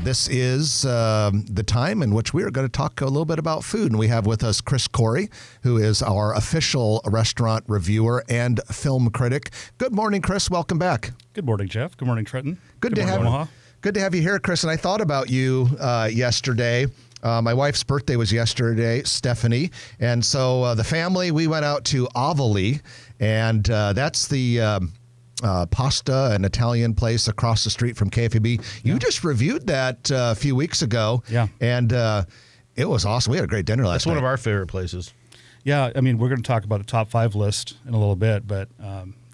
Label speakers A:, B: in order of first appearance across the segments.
A: This is the time in which we are going to talk a little bit about food. And we have with us Chris Corey, who is our official restaurant reviewer and film critic. Good morning, Chris. Welcome back.
B: Good morning, Jeff. Good morning, Trenton.
A: Good to have
B: Omaha.
A: Good to have you here, Chris. And I thought about you yesterday. My wife's birthday was yesterday, Stephanie. And so the family, we went out to Avali, and that's the pasta and Italian place across the street from KFAB. You just reviewed that a few weeks ago.
B: Yeah.
A: And it was awesome. We had a great dinner last night.
C: That's one of our favorite places.
B: Yeah, I mean, we're going to talk about a top 5 list in a little bit, but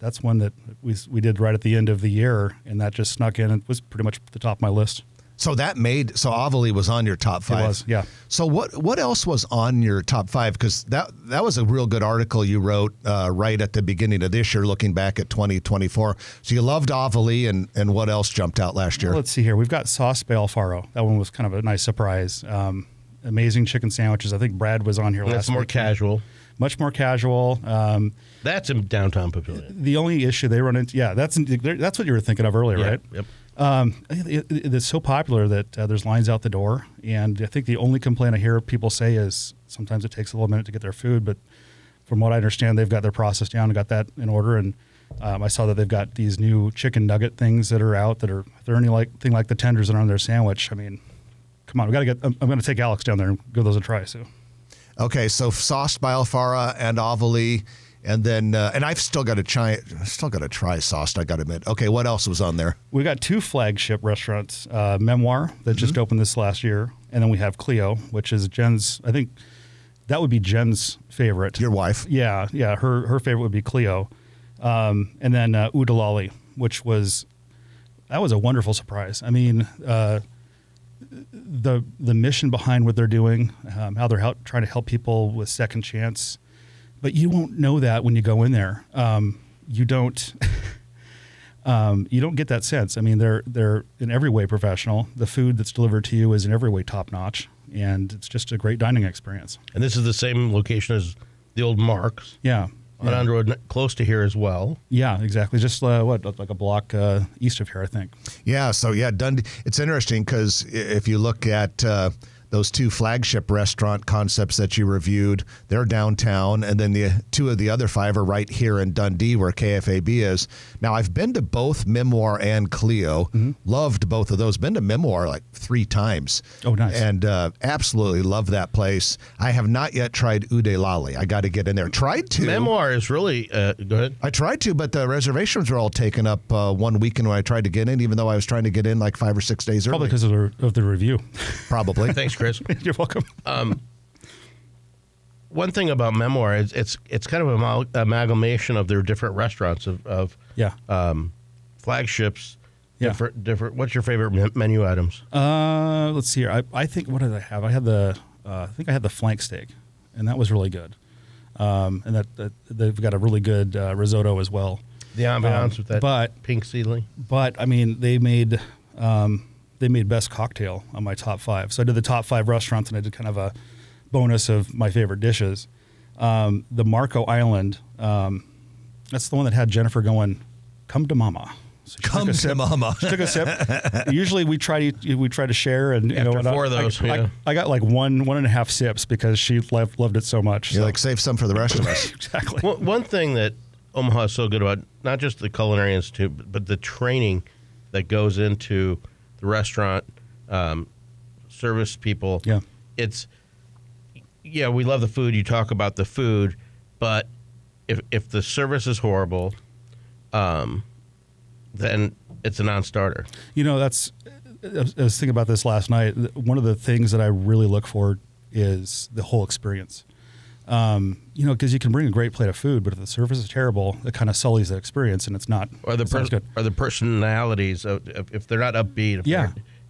B: that's one that we did right at the end of the year, and that just snuck in and was pretty much the top of my list.
A: So Avali was on your top 5.
B: It was, yeah.
A: So what else was on your top 5? Because that was a real good article you wrote right at the beginning of this year, looking back at 2024. So you loved Avali, and what else jumped out last year?
B: Well, let's see here. We've got sauce Alfaro. That one was kind of a nice surprise. Amazing chicken sandwiches. I think Brad was on here last week.
C: That's more casual.
B: Much more casual.
C: That's in downtown Papillion.
B: The only issue they run into, that's what you were thinking of earlier, right?
C: Yep.
B: It's so popular that there's lines out the door, and I think the only complaint I hear people say is sometimes it takes a little minute to get their food, but from what I understand, they've got their process down and got that in order, and I saw that they've got these new chicken nugget things that are out that are, if they're anything like the tenders that are on their sandwich, I mean, come on, I'm going to take Alex down there and give those a try, so.
A: Okay, so sauced by Alfara and Avali, and then and I've still got to try sauced, I got to admit. Okay, what else was on there?
B: We got 2 flagship restaurants, Memoir that just opened this last year, and then we have Cleo, which is Jen's. I think that would be Jen's favorite.
A: Your wife?
B: Yeah. Her favorite would be Cleo, and then Udalali, which was a wonderful surprise. I mean, the mission behind what they're doing, how they're trying to help people with second chance. But you won't know that when you go in there. You don't get that sense. I mean, they're in every way professional. The food that's delivered to you is in every way top notch, and it's just a great dining experience.
C: And this is the same location as the old Mark's.
B: Yeah.
C: On Android, close to here as well.
B: Yeah, exactly. Just like a block east of here, I think.
A: Yeah. So Dundee. It's interesting because if you look at those 2 flagship restaurant concepts that you reviewed, they're downtown, and then the 2 of the other 5 are right here in Dundee where KFAB is. Now, I've been to both Memoir and Cleo. Loved both of those. Been to Memoir like 3 times.
B: Oh, nice.
A: And absolutely love that place. I have not yet tried Ude Lali. I got to get in there. Tried to.
C: Memoir is really, go ahead.
A: I tried to, but the reservations were all taken up one weekend when I tried to get in, even though I was trying to get in like 5 or 6 days early.
B: Probably because of the review.
A: Probably.
C: Thanks, Chris.
B: You're welcome.
C: One thing about Memoir is it's kind of an amalgamation of their different restaurants of flagships.
B: Yeah.
C: Different. What's your favorite menu items?
B: Let's see here. I think, what did I have? I had I think I had the flank steak, and that was really good. And that they've got a really good risotto as well.
C: The ambiance with that pink ceiling.
B: But I mean, they made best cocktail on my top 5. So I did the top 5 restaurants, and I did kind of a bonus of my favorite dishes. The Marco Island, that's the one that had Jennifer going, "Come to Mama." So
A: Come to Mama.
B: She took a sip. Usually we try to share, and
C: After 4 of those,
B: I got like 1.5 sips because she loved it so much.
A: You're like, save some for the rest of us.
B: Exactly.
C: One thing that Omaha is so good about, not just the Culinary Institute, but the training that goes into the restaurant, service people.
B: Yeah.
C: We love the food. You talk about the food, but if the service is horrible, then it's a non-starter.
B: You know, I was thinking about this last night. One of the things that I really look for is the whole experience. Because you can bring a great plate of food, but if the service is terrible, it kind of sullies the experience, and it's not.
C: Or the personalities, if they're not upbeat,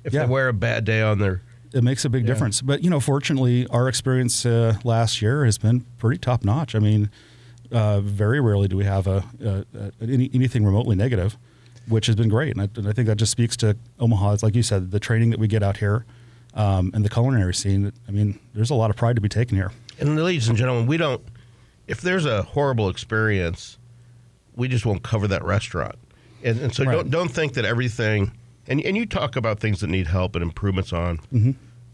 C: if they wear a bad day on their.
B: It makes a big difference. But, fortunately, our experience last year has been pretty top notch. I mean, very rarely do we have anything remotely negative, which has been great. And I think that just speaks to Omaha. It's like you said, the training that we get out here and the culinary scene. I mean, there's a lot of pride to be taken here.
C: And ladies and gentlemen, if there's a horrible experience, we just won't cover that restaurant. And so don't think that everything And you talk about things that need help and improvements on.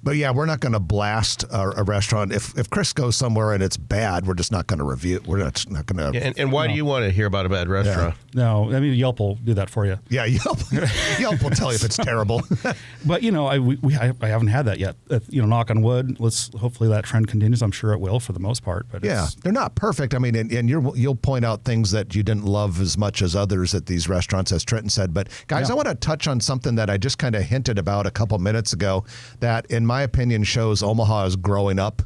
A: But yeah, we're not going to blast a restaurant. If Chris goes somewhere and it's bad, we're just not going to review. We're not going to.
C: Yeah, and why do you want to hear about a bad restaurant?
B: No, I mean Yelp will do that for you.
A: Yeah, Yelp will tell you if it's terrible.
B: But I haven't had that yet. Knock on wood. Let's hopefully that trend continues. I'm sure it will for the most part. But
A: yeah, they're not perfect. I mean, and you'll point out things that you didn't love as much as others at these restaurants, as Trenton said. But guys, I want to touch on something that I just kind of hinted about a couple minutes ago. That, in my opinion, shows Omaha is growing up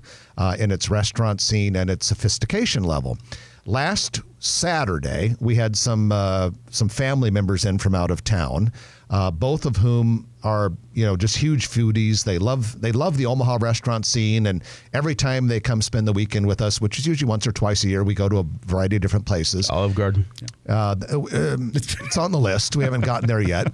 A: in its restaurant scene and its sophistication level. Last Saturday, we had some family members in from out of town, both of whom are just huge foodies. They love the Omaha restaurant scene, and every time they come spend the weekend with us, which is usually once or twice a year, we go to a variety of different places.
C: Olive Garden.
A: It's on the list. We haven't gotten there yet.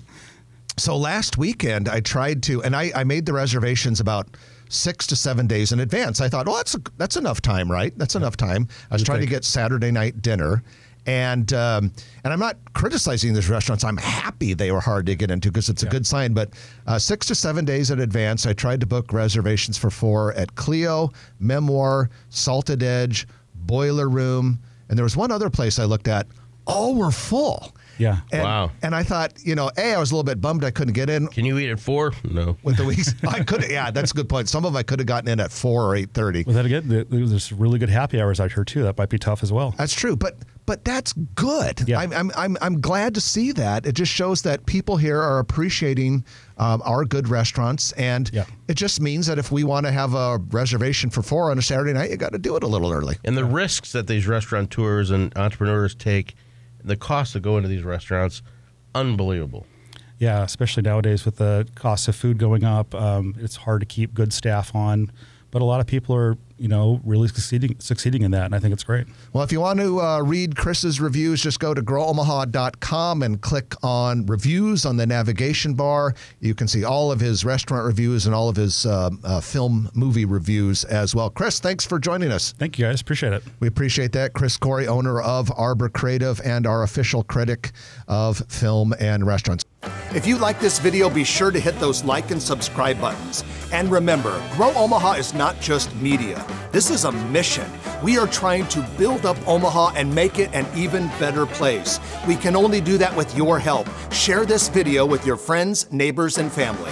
A: So last weekend, I tried to, and I made the reservations about 6 to 7 days in advance. I thought, well, that's enough time, right? That's enough time. I was trying to get Saturday night dinner, and I'm not criticizing these restaurants. I'm happy they were hard to get into because it's a good sign. But 6 to 7 days in advance, I tried to book reservations for 4 at Clio, Memoir, Salted Edge, Boiler Room, and there was one other place I looked at. All were full.
B: Yeah.
A: Wow. And I thought, I was a little bit bummed I couldn't get in.
C: Can you eat at 4? No.
A: With the weeks, I could. Yeah, that's a good point. Some of them I could have gotten in at 4 or 8:30.
B: Well, then again, there's really good happy hours out here too. That might be tough as well.
A: That's true, but that's good.
B: Yeah.
A: I'm glad to see that. It just shows that people here are appreciating our good restaurants, and it just means that if we want to have a reservation for 4 on a Saturday night, you got to do it a little early.
C: And the risks that these restaurateurs and entrepreneurs take, the cost of going to these restaurants, unbelievable.
B: Yeah, especially nowadays with the cost of food going up, it's hard to keep good staff on. But a lot of people are, really succeeding in that, and I think it's great.
A: Well, if you want to read Chris's reviews, just go to growomaha.com and click on reviews on the navigation bar. You can see all of his restaurant reviews and all of his movie reviews as well. Chris, thanks for joining us.
B: Thank you, guys. Appreciate it.
A: We appreciate that. Chris Corey, owner of Arbor Creative and our official critic of film and restaurants. If you like this video, be sure to hit those like and subscribe buttons. And remember, Grow Omaha is not just media. This is a mission. We are trying to build up Omaha and make it an even better place. We can only do that with your help. Share this video with your friends, neighbors, and family.